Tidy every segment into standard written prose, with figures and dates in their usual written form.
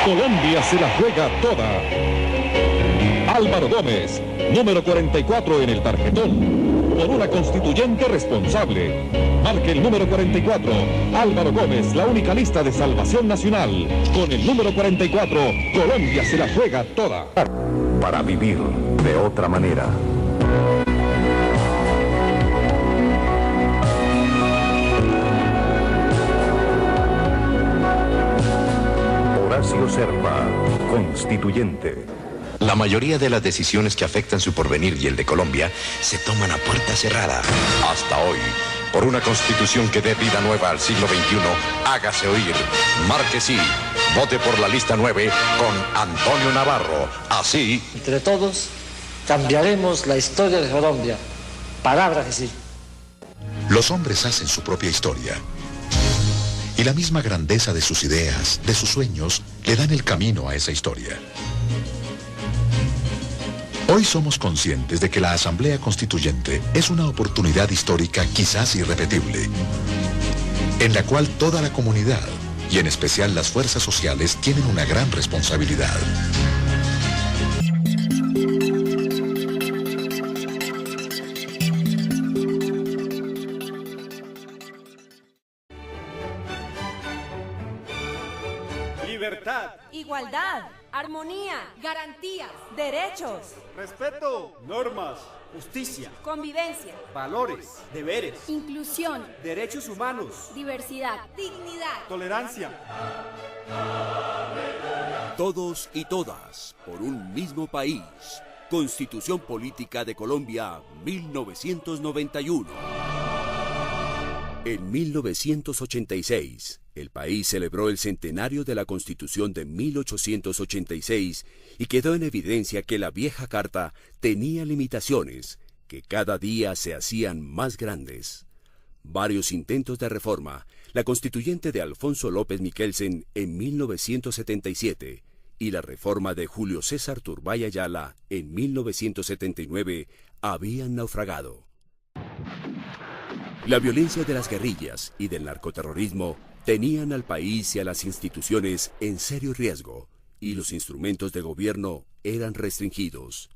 Colombia se la juega toda. Álvaro Gómez, número 44 en el tarjetón, por una constituyente responsable. Marque el número 44. Álvaro Gómez, la única lista de salvación nacional. Con el número 44, Colombia se la juega toda. Para vivir de otra manera. Horacio Serpa, constituyente. La mayoría de las decisiones que afectan su porvenir y el de Colombia se toman a puerta cerrada. Hasta hoy, por una constitución que dé vida nueva al siglo XXI, hágase oír. Marque sí. Vote por la lista 9 con Antonio Navarro. Así, entre todos, cambiaremos la historia de Colombia. Palabra que sí. Los hombres hacen su propia historia. Y la misma grandeza de sus ideas, de sus sueños, le dan el camino a esa historia. Hoy somos conscientes de que la Asamblea Constituyente es una oportunidad histórica quizás irrepetible, en la cual toda la comunidad, y en especial las fuerzas sociales, tienen una gran responsabilidad. Libertad, igualdad, armonía, garantías, derechos, respeto, normas, justicia, convivencia, valores, deberes, inclusión, derechos humanos, diversidad, dignidad, tolerancia. Todos y todas por un mismo país. Constitución Política de Colombia, 1991. En 1986, el país celebró el centenario de la Constitución de 1886 y quedó en evidencia que la vieja carta tenía limitaciones que cada día se hacían más grandes. Varios intentos de reforma, la constituyente de Alfonso López Michelsen en 1977 y la reforma de Julio César Turbay Ayala en 1979 habían naufragado. La violencia de las guerrillas y del narcoterrorismo tenían al país y a las instituciones en serio riesgo, y los instrumentos de gobierno eran restringidos.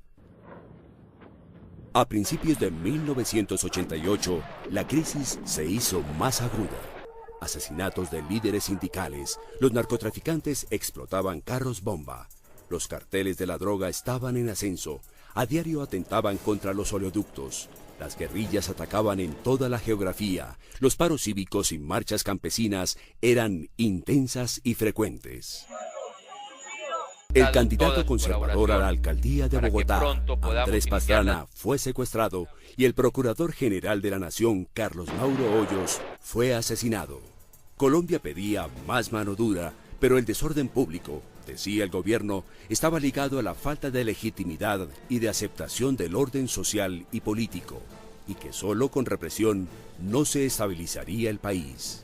A principios de 1988, la crisis se hizo más aguda. Asesinatos de líderes sindicales, los narcotraficantes explotaban carros bomba, los carteles de la droga estaban en ascenso, a diario atentaban contra los oleoductos. Las guerrillas atacaban en toda la geografía, los paros cívicos y marchas campesinas eran intensas y frecuentes. El candidato conservador a la alcaldía de Bogotá, Andrés Pastrana, fue secuestrado y el procurador general de la Nación, Carlos Mauro Hoyos, fue asesinado. Colombia pedía más mano dura, pero el desorden público, decía el gobierno, estaba ligado a la falta de legitimidad y de aceptación del orden social y político, y que solo con represión no se estabilizaría el país.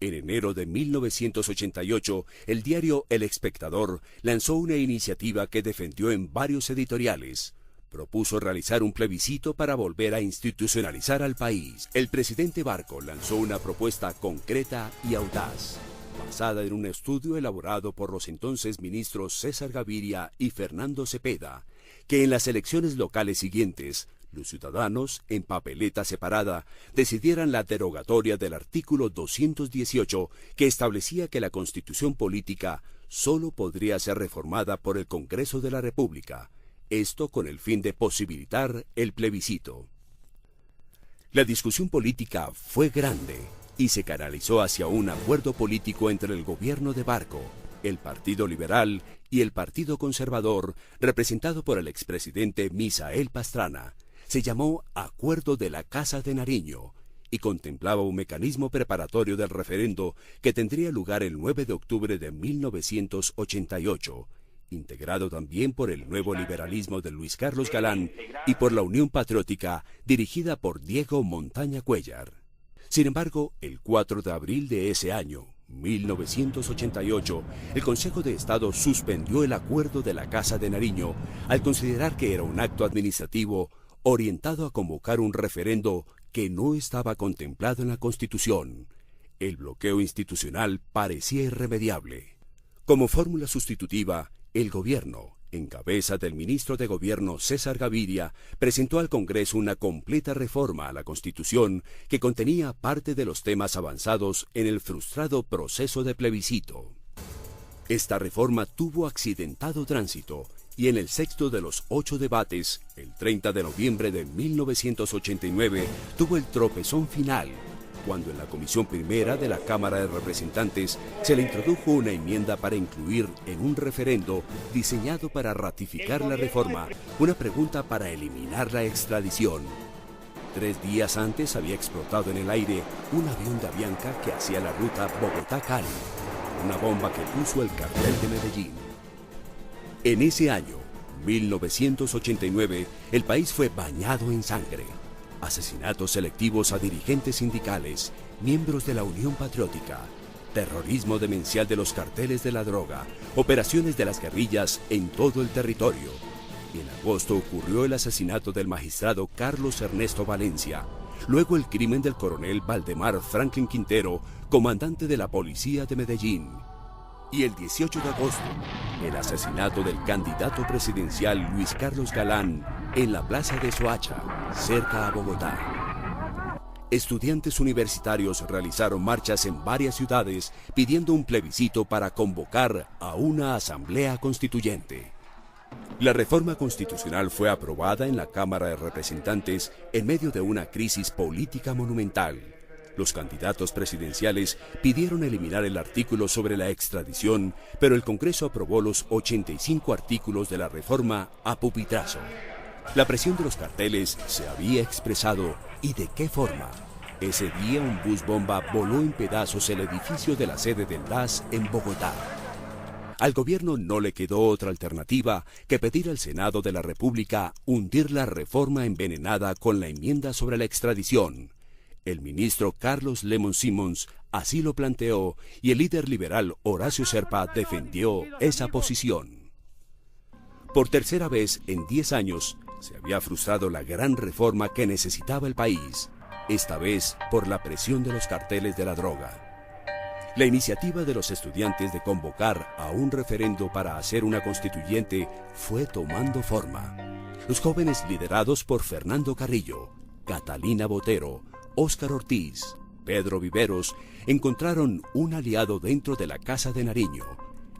En enero de 1988, el diario El Espectador lanzó una iniciativa que defendió en varios editoriales. Propuso realizar un plebiscito para volver a institucionalizar al país. El presidente Barco lanzó una propuesta concreta y audaz, basada en un estudio elaborado por los entonces ministros César Gaviria y Fernando Cepeda, que en las elecciones locales siguientes, los ciudadanos, en papeleta separada, decidieran la derogatoria del artículo 218, que establecía que la Constitución Política solo podría ser reformada por el Congreso de la República, esto con el fin de posibilitar el plebiscito. La discusión política fue grande y se canalizó hacia un acuerdo político entre el gobierno de Barco, el Partido Liberal y el Partido Conservador, representado por el expresidente Misael Pastrana. Se llamó Acuerdo de la Casa de Nariño y contemplaba un mecanismo preparatorio del referendo que tendría lugar el 9 de octubre de 1988, integrado también por el nuevo liberalismo de Luis Carlos Galán y por la Unión Patriótica, dirigida por Diego Montaña Cuéllar. Sin embargo, el 4 de abril de ese año, 1988, el Consejo de Estado suspendió el Acuerdo de la Casa de Nariño al considerar que era un acto administrativo orientado a convocar un referendo que no estaba contemplado en la Constitución. El bloqueo institucional parecía irremediable. Como fórmula sustitutiva, el gobierno, en cabeza del ministro de Gobierno César Gaviria, presentó al Congreso una completa reforma a la Constitución que contenía parte de los temas avanzados en el frustrado proceso de plebiscito. Esta reforma tuvo accidentado tránsito y en el sexto de los 8 debates, el 30 de noviembre de 1989, tuvo el tropezón final, cuando en la Comisión Primera de la Cámara de Representantes se le introdujo una enmienda para incluir en un referendo diseñado para ratificar la reforma una pregunta para eliminar la extradición. 3 días antes había explotado en el aire un avión de Avianca que hacía la ruta Bogotá-Cali, una bomba que puso el cartel de Medellín. En ese año, 1989, el país fue bañado en sangre. Asesinatos selectivos a dirigentes sindicales, miembros de la Unión Patriótica, terrorismo demencial de los carteles de la droga, operaciones de las guerrillas en todo el territorio. En agosto ocurrió el asesinato del magistrado Carlos Ernesto Valencia, luego el crimen del coronel Valdemar Franklin Quintero, comandante de la policía de Medellín. Y el 18 de agosto, el asesinato del candidato presidencial Luis Carlos Galán en la plaza de Soacha, cerca a Bogotá. Estudiantes universitarios realizaron marchas en varias ciudades pidiendo un plebiscito para convocar a una asamblea constituyente. La reforma constitucional fue aprobada en la Cámara de Representantes en medio de una crisis política monumental. Los candidatos presidenciales pidieron eliminar el artículo sobre la extradición, pero el Congreso aprobó los 85 artículos de la reforma a pupitrazo. La presión de los carteles se había expresado, ¿y de qué forma? Ese día un bus bomba voló en pedazos el edificio de la sede del DAS en Bogotá. Al gobierno no le quedó otra alternativa que pedir al Senado de la República hundir la reforma envenenada con la enmienda sobre la extradición. El ministro Carlos Lemon Simons así lo planteó y el líder liberal Horacio Serpa defendió esa posición. Por tercera vez en 10 años se había frustrado la gran reforma que necesitaba el país, esta vez por la presión de los carteles de la droga. La iniciativa de los estudiantes de convocar a un referendo para hacer una constituyente fue tomando forma. Los jóvenes liderados por Fernando Carrillo, Catalina Botero, Óscar Ortiz, Pedro Viveros, encontraron un aliado dentro de la Casa de Nariño,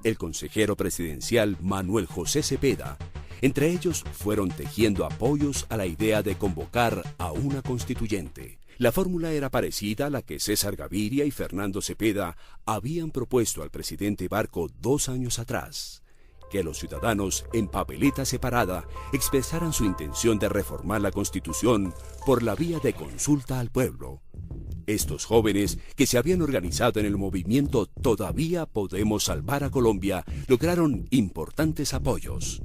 el consejero presidencial Manuel José Cepeda. Entre ellos fueron tejiendo apoyos a la idea de convocar a una constituyente. La fórmula era parecida a la que César Gaviria y Fernando Cepeda habían propuesto al presidente Barco 2 años atrás. Que los ciudadanos en papeleta separada expresaran su intención de reformar la Constitución por la vía de consulta al pueblo. Estos jóvenes, que se habían organizado en el movimiento Todavía Podemos Salvar a Colombia, lograron importantes apoyos.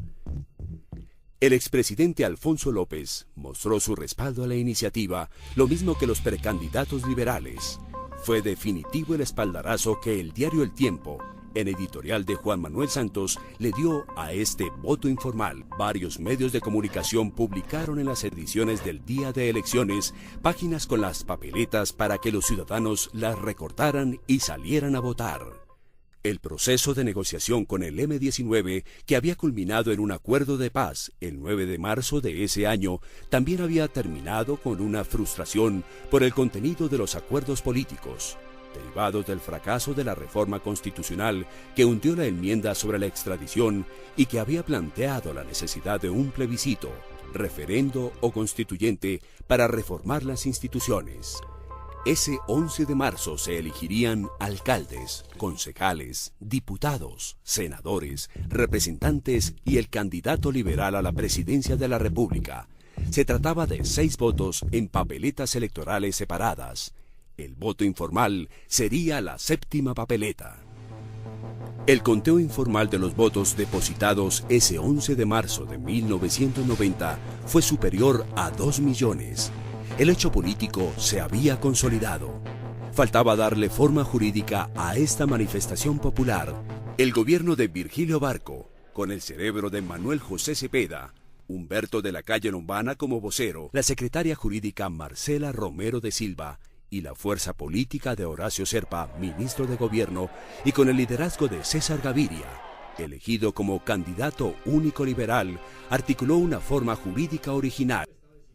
El expresidente Alfonso López mostró su respaldo a la iniciativa, lo mismo que los precandidatos liberales. Fue definitivo el espaldarazo que el diario El Tiempo, en editorial de Juan Manuel Santos, le dio a este voto informal. Varios medios de comunicación publicaron en las ediciones del día de elecciones páginas con las papeletas para que los ciudadanos las recortaran y salieran a votar. El proceso de negociación con el M-19, que había culminado en un acuerdo de paz el 9 de marzo de ese año, también había terminado con una frustración por el contenido de los acuerdos políticos, derivados del fracaso de la reforma constitucional que hundió la enmienda sobre la extradición y que había planteado la necesidad de un plebiscito, referendo o constituyente para reformar las instituciones. Ese 11 de marzo se elegirían alcaldes, concejales, diputados, senadores, representantes y el candidato liberal a la presidencia de la República. Se trataba de 6 votos en papeletas electorales separadas. El voto informal sería la 7ª papeleta. El conteo informal de los votos depositados ese 11 de marzo de 1990 fue superior a 2 millones. El hecho político se había consolidado. Faltaba darle forma jurídica a esta manifestación popular. El gobierno de Virgilio Barco, con el cerebro de Manuel José Cepeda, Humberto de la Calle Lombana como vocero, la secretaria jurídica Marcela Romero de Silva y la fuerza política de Horacio Serpa, ministro de Gobierno, y con el liderazgo de César Gaviria, elegido como candidato único liberal, articuló una forma jurídica original.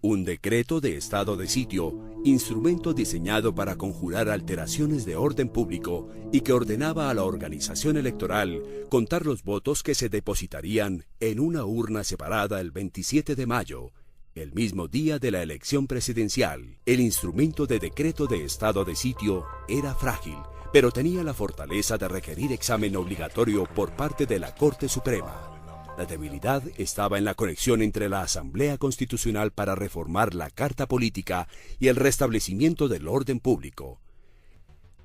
Un decreto de estado de sitio, instrumento diseñado para conjurar alteraciones de orden público y que ordenaba a la organización electoral contar los votos que se depositarían en una urna separada el 27 de mayo, el mismo día de la elección presidencial. El instrumento de decreto de estado de sitio era frágil, pero tenía la fortaleza de requerir examen obligatorio por parte de la Corte Suprema. La debilidad estaba en la conexión entre la Asamblea Constitucional para reformar la Carta Política y el restablecimiento del orden público.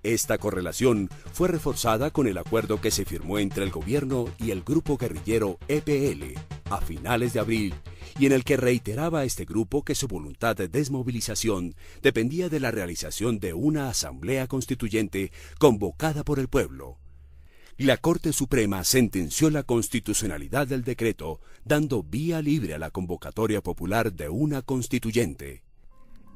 Esta correlación fue reforzada con el acuerdo que se firmó entre el gobierno y el grupo guerrillero EPL a finales de abril, y en el que reiteraba a este grupo que su voluntad de desmovilización dependía de la realización de una asamblea constituyente convocada por el pueblo. La Corte Suprema sentenció la constitucionalidad del decreto, dando vía libre a la convocatoria popular de una constituyente.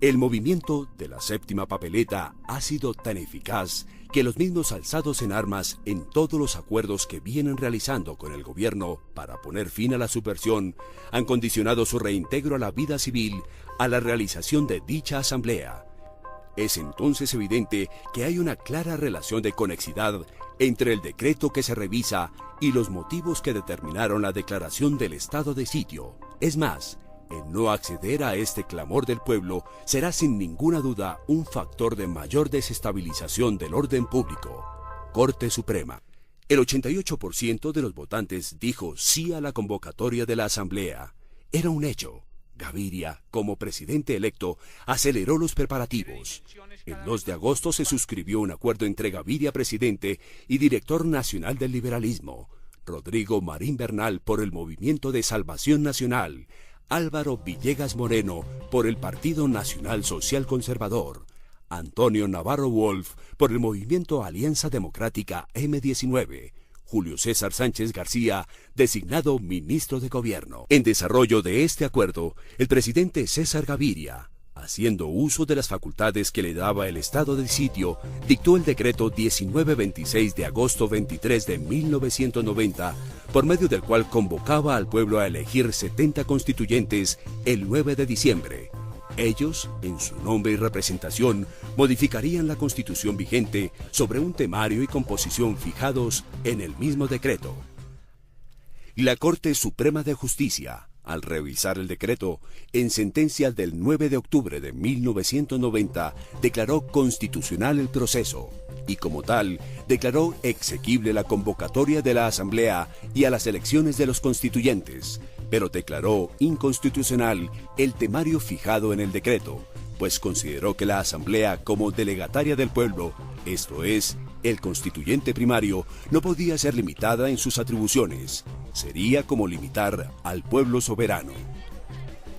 El movimiento de la séptima papeleta ha sido tan eficaz que los mismos alzados en armas en todos los acuerdos que vienen realizando con el gobierno para poner fin a la subversión han condicionado su reintegro a la vida civil a la realización de dicha asamblea. Es entonces evidente que hay una clara relación de conexidad entre el decreto que se revisa y los motivos que determinaron la declaración del estado de sitio. Es más, el no acceder a este clamor del pueblo será sin ninguna duda un factor de mayor desestabilización del orden público. Corte Suprema. El 88% de los votantes dijo sí a la convocatoria de la Asamblea. Era un hecho. Gaviria, como presidente electo, aceleró los preparativos. El 2 de agosto se suscribió un acuerdo entre Gaviria, presidente, y director nacional del liberalismo, Rodrigo Marín Bernal por el Movimiento de Salvación Nacional, Álvaro Villegas Moreno por el Partido Nacional Social Conservador, Antonio Navarro Wolf por el Movimiento Alianza Democrática M19, Julio César Sánchez García, designado ministro de Gobierno. En desarrollo de este acuerdo, el presidente César Gaviria, haciendo uso de las facultades que le daba el estado de sitio, dictó el decreto 1926 de agosto 23 de 1990, por medio del cual convocaba al pueblo a elegir 70 constituyentes el 9 de diciembre. Ellos, en su nombre y representación, modificarían la constitución vigente sobre un temario y composición fijados en el mismo decreto. La Corte Suprema de Justicia, al revisar el decreto, en sentencia del 9 de octubre de 1990, declaró constitucional el proceso y, como tal, declaró exequible la convocatoria de la Asamblea y a las elecciones de los constituyentes, pero declaró inconstitucional el temario fijado en el decreto, pues consideró que la Asamblea, como delegataria del pueblo, esto es, el constituyente primario, no podía ser limitada en sus atribuciones. Sería como limitar al pueblo soberano.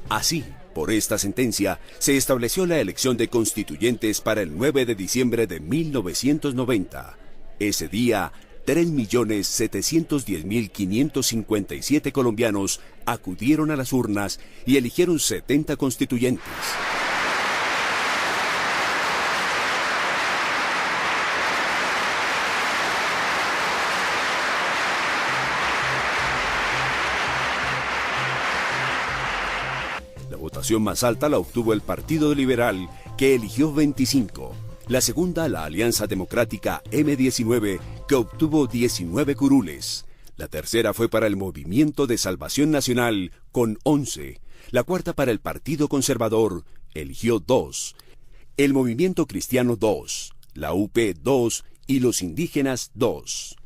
Así, por esta sentencia, se estableció la elección de constituyentes para el 9 de diciembre de 1990. Ese día, 3.710.557 colombianos acudieron a las urnas y eligieron 70 constituyentes. La votación más alta la obtuvo el Partido Liberal, que eligió 25. La segunda, la Alianza Democrática M19, que obtuvo 19 curules. La tercera fue para el Movimiento de Salvación Nacional, con 11. La cuarta para el Partido Conservador, eligió 2. El Movimiento Cristiano 2. La UP 2 y los indígenas 2.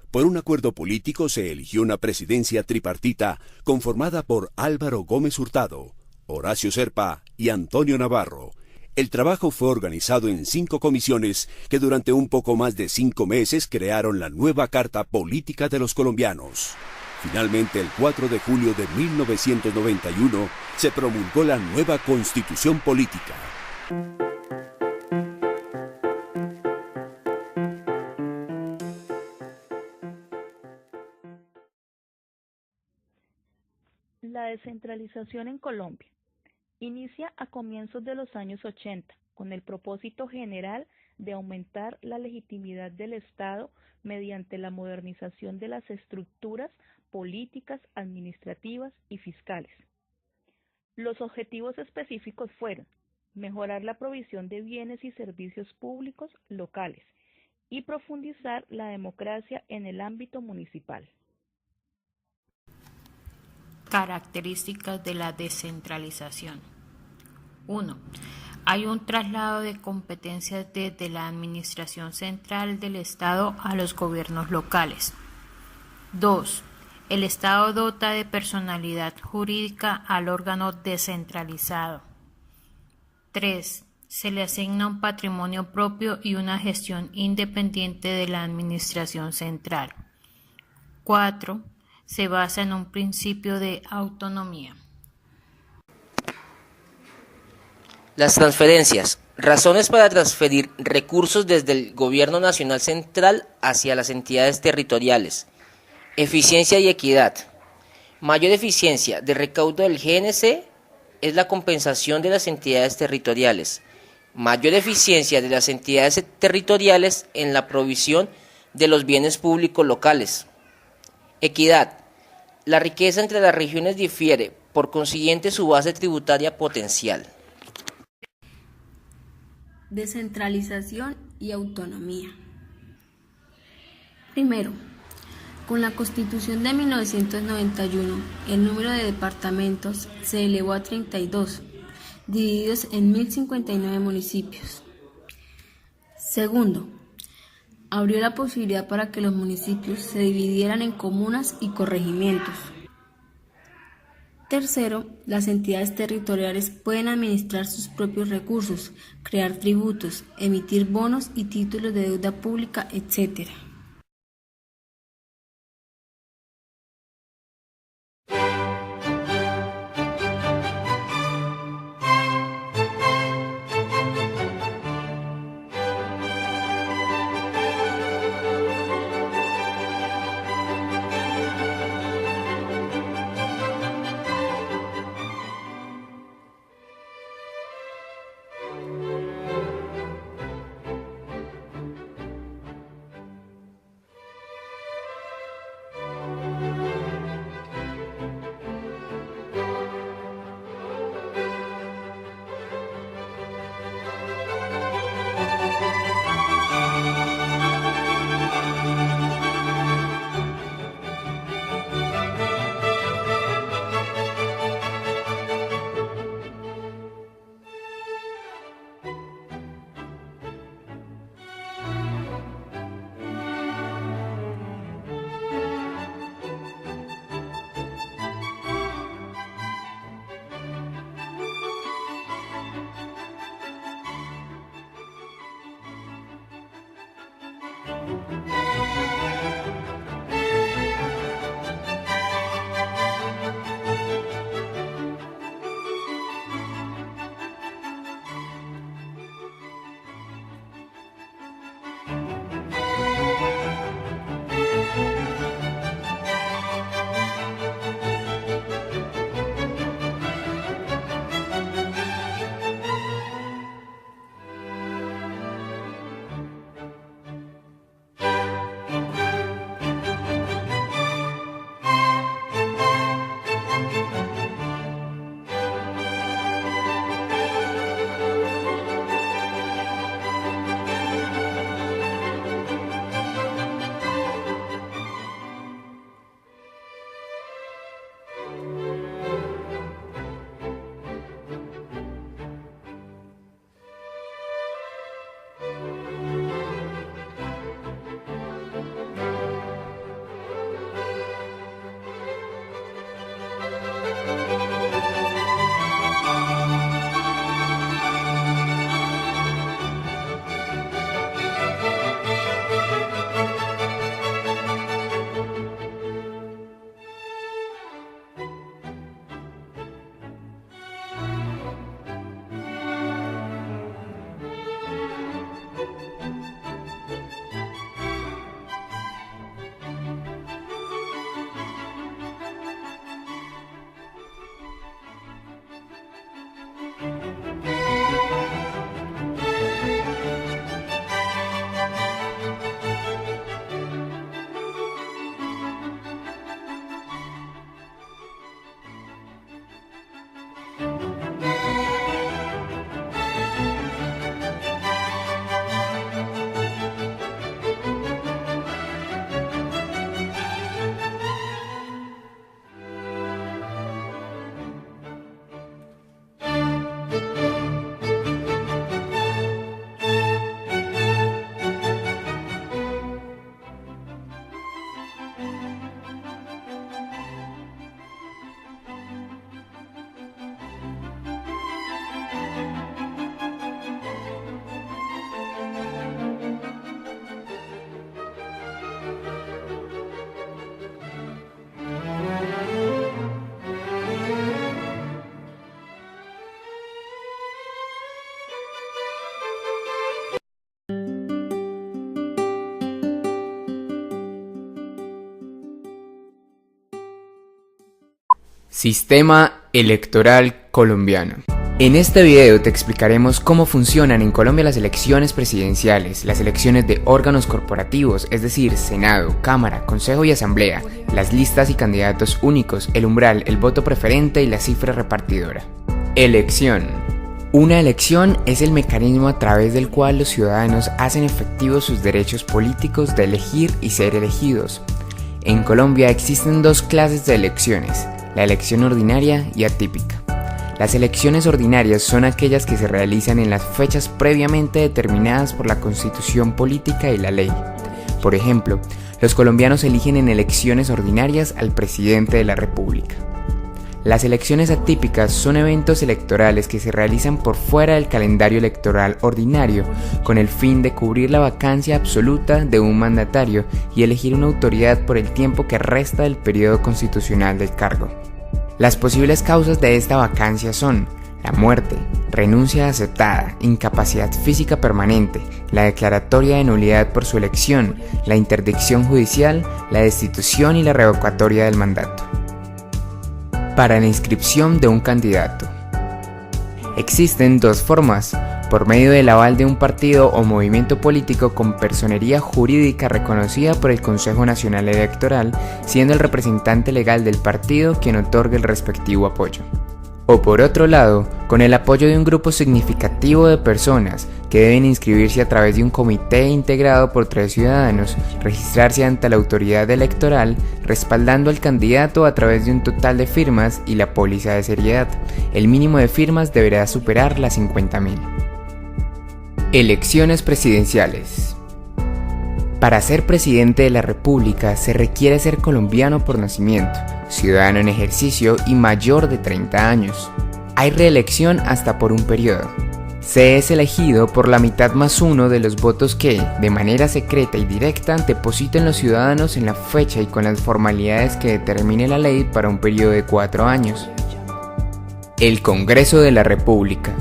Por un acuerdo político se eligió una presidencia tripartita conformada por Álvaro Gómez Hurtado, Horacio Serpa y Antonio Navarro. El trabajo fue organizado en 5 comisiones que durante un poco más de 5 meses crearon la nueva Carta Política de los colombianos. Finalmente, el 4 de julio de 1991, se promulgó la nueva Constitución Política. La descentralización en Colombia. Inicia a comienzos de los años 80 con el propósito general de aumentar la legitimidad del Estado mediante la modernización de las estructuras políticas, administrativas y fiscales. Los objetivos específicos fueron mejorar la provisión de bienes y servicios públicos locales y profundizar la democracia en el ámbito municipal. Características de la descentralización. 1. Hay un traslado de competencias desde la administración central del Estado a los gobiernos locales. 2. El Estado dota de personalidad jurídica al órgano descentralizado. 3. Se le asigna un patrimonio propio y una gestión independiente de la administración central. 4. Se basa en un principio de autonomía. Las transferencias. Razones para transferir recursos desde el Gobierno Nacional Central hacia las entidades territoriales. Eficiencia y equidad. Mayor eficiencia de recaudo del GNC es la compensación de las entidades territoriales. Mayor eficiencia de las entidades territoriales en la provisión de los bienes públicos locales. Equidad. La riqueza entre las regiones difiere, por consiguiente su base tributaria potencial. Descentralización y autonomía. Primero, con la Constitución de 1991, el número de departamentos se elevó a 32, divididos en 1059 municipios. Segundo, abrió la posibilidad para que los municipios se dividieran en comunas y corregimientos. Tercero, las entidades territoriales pueden administrar sus propios recursos, crear tributos, emitir bonos y títulos de deuda pública, etc. Sistema electoral colombiano. En este video te explicaremos cómo funcionan en Colombia las elecciones presidenciales, las elecciones de órganos corporativos, es decir, Senado, Cámara, Consejo y Asamblea, las listas y candidatos únicos, el umbral, el voto preferente y la cifra repartidora. Elección. Una elección es el mecanismo a través del cual los ciudadanos hacen efectivos sus derechos políticos de elegir y ser elegidos. En Colombia existen dos clases de elecciones, la elección ordinaria y atípica. Las elecciones ordinarias son aquellas que se realizan en las fechas previamente determinadas por la Constitución política y la ley. Por ejemplo, los colombianos eligen en elecciones ordinarias al presidente de la República. Las elecciones atípicas son eventos electorales que se realizan por fuera del calendario electoral ordinario con el fin de cubrir la vacancia absoluta de un mandatario y elegir una autoridad por el tiempo que resta del periodo constitucional del cargo. Las posibles causas de esta vacancia son la muerte, renuncia aceptada, incapacidad física permanente, la declaratoria de nulidad por su elección, la interdicción judicial, la destitución y la revocatoria del mandato. Para la inscripción de un candidato. Existen dos formas, por medio del aval de un partido o movimiento político con personería jurídica reconocida por el Consejo Nacional Electoral, siendo el representante legal del partido quien otorgue el respectivo apoyo. O por otro lado, con el apoyo de un grupo significativo de personas que deben inscribirse a través de un comité integrado por 3 ciudadanos, registrarse ante la autoridad electoral, respaldando al candidato a través de un total de firmas y la póliza de seriedad. El mínimo de firmas deberá superar las 50.000. Elecciones presidenciales. Para ser presidente de la República se requiere ser colombiano por nacimiento, ciudadano en ejercicio y mayor de 30 años. Hay reelección hasta por un periodo. Se es elegido por la mitad más uno de los votos que, de manera secreta y directa, depositen los ciudadanos en la fecha y con las formalidades que determine la ley para un periodo de 4 años. El Congreso de la República.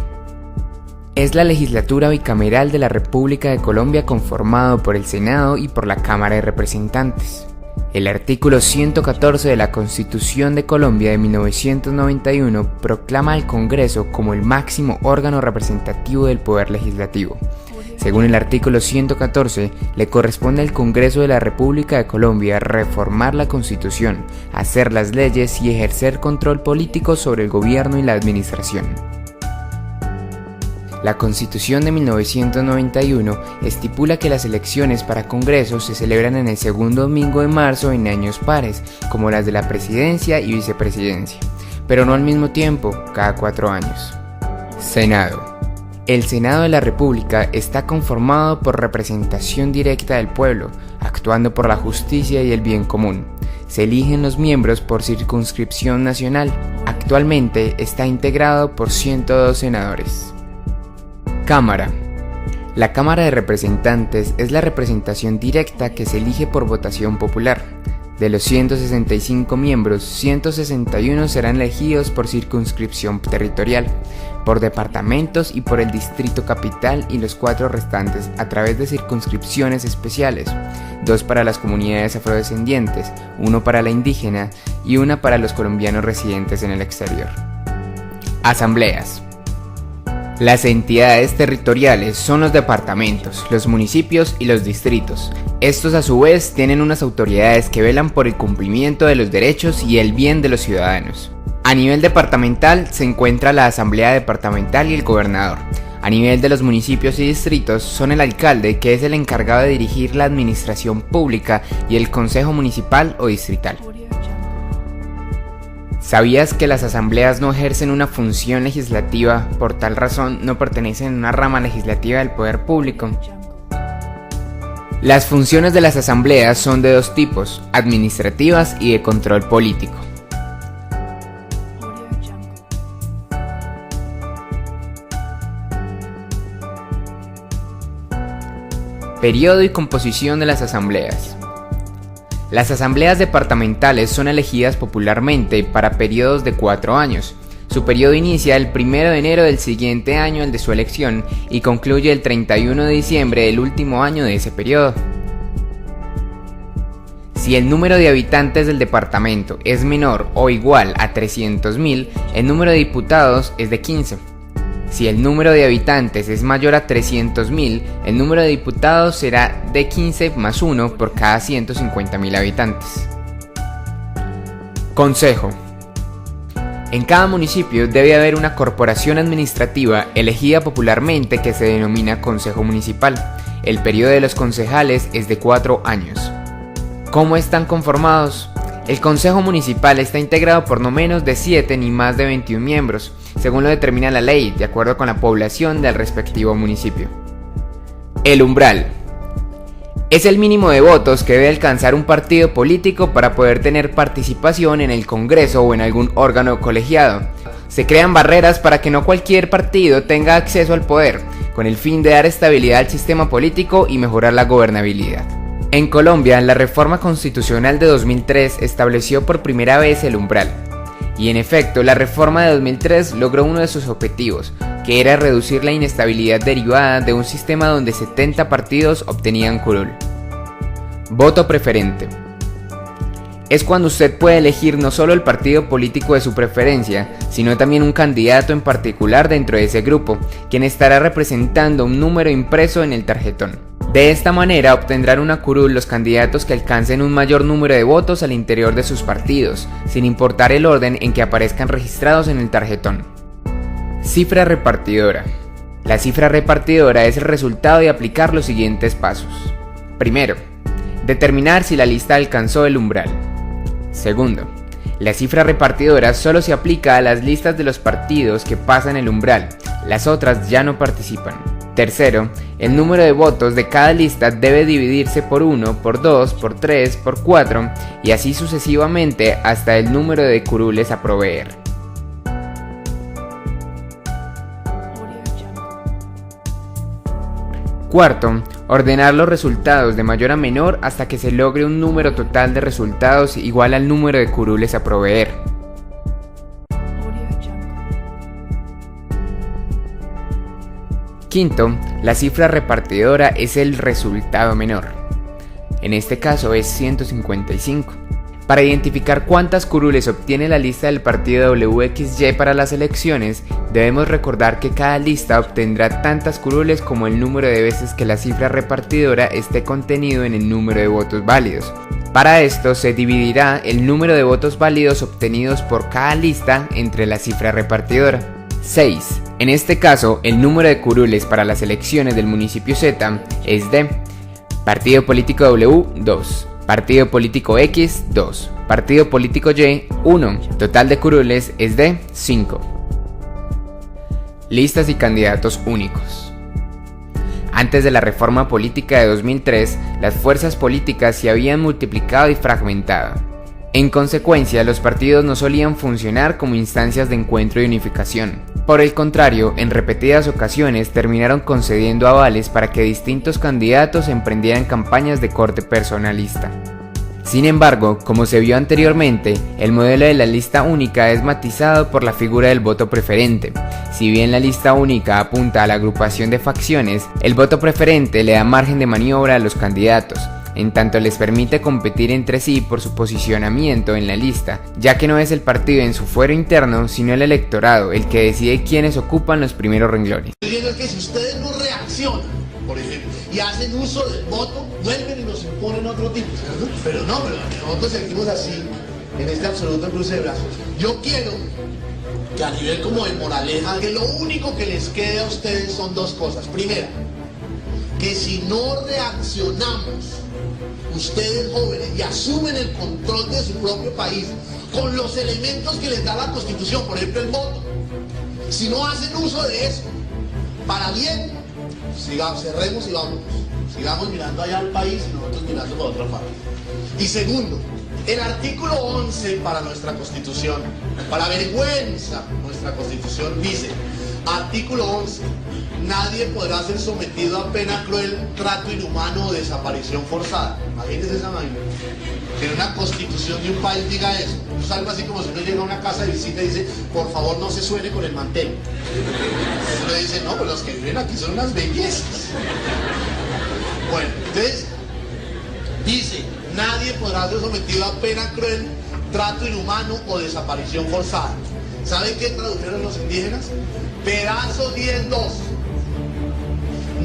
Es la legislatura bicameral de la República de Colombia conformado por el Senado y por la Cámara de Representantes. El artículo 114 de la Constitución de Colombia de 1991 proclama al Congreso como el máximo órgano representativo del Poder Legislativo. Según el artículo 114, le corresponde al Congreso de la República de Colombia reformar la Constitución, hacer las leyes y ejercer control político sobre el gobierno y la administración. La Constitución de 1991 estipula que las elecciones para Congreso se celebran en el segundo domingo de marzo en años pares, como las de la presidencia y vicepresidencia, pero no al mismo tiempo, cada 4 años. Senado. El Senado de la República está conformado por representación directa del pueblo, actuando por la justicia y el bien común. Se eligen los miembros por circunscripción nacional. Actualmente está integrado por 102 senadores. Cámara. La Cámara de Representantes es la representación directa que se elige por votación popular. De los 165 miembros, 161 serán elegidos por circunscripción territorial, por departamentos y por el distrito capital y los 4 restantes a través de circunscripciones especiales, 2 para las comunidades afrodescendientes, 1 para la indígena y 1 para los colombianos residentes en el exterior. Asambleas. Las entidades territoriales son los departamentos, los municipios y los distritos. Estos a su vez tienen unas autoridades que velan por el cumplimiento de los derechos y el bien de los ciudadanos. A nivel departamental se encuentra la Asamblea Departamental y el Gobernador. A nivel de los municipios y distritos son el alcalde, que es el encargado de dirigir la administración pública, y el Consejo Municipal o Distrital. ¿Sabías que las asambleas no ejercen una función legislativa, por tal razón no pertenecen a una rama legislativa del poder público? Las funciones de las asambleas son de 2 tipos, administrativas y de control político. Periodo y composición de las asambleas. Las asambleas departamentales son elegidas popularmente para periodos de 4 años. Su periodo inicia el 1 de enero del siguiente año al de su elección y concluye el 31 de diciembre del último año de ese periodo. Si el número de habitantes del departamento es menor o igual a 300.000, el número de diputados es de 15. Si el número de habitantes es mayor a 300.000, el número de diputados será de 15 más 1 por cada 150.000 habitantes. Consejo. En cada municipio debe haber una corporación administrativa elegida popularmente que se denomina Consejo Municipal. El periodo de los concejales es de 4 años. ¿Cómo están conformados? El Consejo Municipal está integrado por no menos de 7 ni más de 21 miembros, según lo determina la ley, de acuerdo con la población del respectivo municipio. El umbral. Es el mínimo de votos que debe alcanzar un partido político para poder tener participación en el Congreso o en algún órgano colegiado. Se crean barreras para que no cualquier partido tenga acceso al poder, con el fin de dar estabilidad al sistema político y mejorar la gobernabilidad. En Colombia, la reforma constitucional de 2003 estableció por primera vez el umbral. Y en efecto, la reforma de 2003 logró uno de sus objetivos, que era reducir la inestabilidad derivada de un sistema donde 70 partidos obtenían curul. Voto preferente. Es cuando usted puede elegir no solo el partido político de su preferencia, sino también un candidato en particular dentro de ese grupo, quien estará representando un número impreso en el tarjetón. De esta manera obtendrán una curul los candidatos que alcancen un mayor número de votos al interior de sus partidos, sin importar el orden en que aparezcan registrados en el tarjetón. Cifra repartidora. La cifra repartidora es el resultado de aplicar los siguientes pasos. Primero, determinar si la lista alcanzó el umbral. Segundo, la cifra repartidora solo se aplica a las listas de los partidos que pasan el umbral, las otras ya no participan. Tercero, el número de votos de cada lista debe dividirse por 1, por 2, por 3, por 4 y así sucesivamente hasta el número de curules a proveer. Cuarto, ordenar los resultados de mayor a menor hasta que se logre un número total de resultados igual al número de curules a proveer. Quinto, la cifra repartidora es el resultado menor. En este caso es 155. Para identificar cuántas curules obtiene la lista del partido WXY para las elecciones, debemos recordar que cada lista obtendrá tantas curules como el número de veces que la cifra repartidora esté contenido en el número de votos válidos. Para esto se dividirá el número de votos válidos obtenidos por cada lista entre la cifra repartidora. 6. En este caso, el número de curules para las elecciones del municipio Z es de Partido Político W, 2. Partido Político X, 2. Partido Político Y, 1. Total de curules es de 5. Listas y candidatos únicos. Antes de la reforma política de 2003, las fuerzas políticas se habían multiplicado y fragmentado. En consecuencia, los partidos no solían funcionar como instancias de encuentro y unificación. Por el contrario, en repetidas ocasiones terminaron concediendo avales para que distintos candidatos emprendieran campañas de corte personalista. Sin embargo, como se vio anteriormente, el modelo de la lista única es matizado por la figura del voto preferente. Si bien la lista única apunta a la agrupación de facciones, el voto preferente le da margen de maniobra a los candidatos, en tanto les permite competir entre sí por su posicionamiento en la lista, ya que no es el partido en su fuero interno, sino el electorado el que decide quiénes ocupan los primeros renglones. Es que si ustedes no reaccionan, por ejemplo, y hacen uso del voto, vuelven y nos imponen otro tipo, ¿cierto? Pero nosotros seguimos así, en este absoluto cruce de brazos. Yo quiero que a nivel como de moraleja, que lo único que les quede a ustedes son dos cosas. Primera, que si no reaccionamos, ustedes jóvenes, y asumen el control de su propio país con los elementos que les da la Constitución, por ejemplo el voto, si no hacen uso de eso para bien, cerremos y vámonos, sigamos mirando allá al país y nosotros mirando para otra parte. Y segundo, el artículo 11 para nuestra Constitución, para vergüenza nuestra Constitución, dice, artículo 11, nadie podrá ser sometido a pena cruel, trato inhumano o desaparición forzada. Imagínense esa vaina. Que en una constitución de un país diga eso. Es algo así como si uno llega a una casa de visita y dice, por favor no se suene con el mantel. Uno dice, no, pues los que viven aquí son unas bellezas. Bueno, entonces, dice, Nadie podrá ser sometido a pena cruel, trato inhumano o desaparición forzada. ¿Saben qué tradujeron los indígenas? Pedazo 10-2.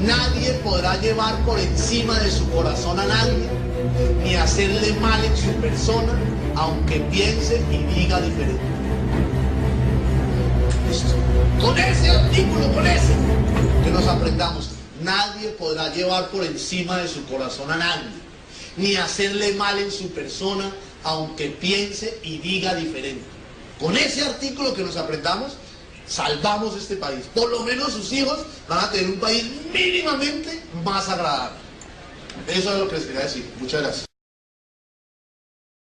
Nadie podrá llevar por encima de su corazón a nadie, ni hacerle mal en su persona, aunque piense y diga diferente. Listo. Con ese artículo, con ese, que nos aprendamos. Nadie podrá llevar por encima de su corazón a nadie, ni hacerle mal en su persona, aunque piense y diga diferente. Con ese artículo que nos aprendamos, salvamos este país. Por lo menos sus hijos van a tener un país mínimamente más agradable. Eso es lo que les quería decir. Muchas gracias.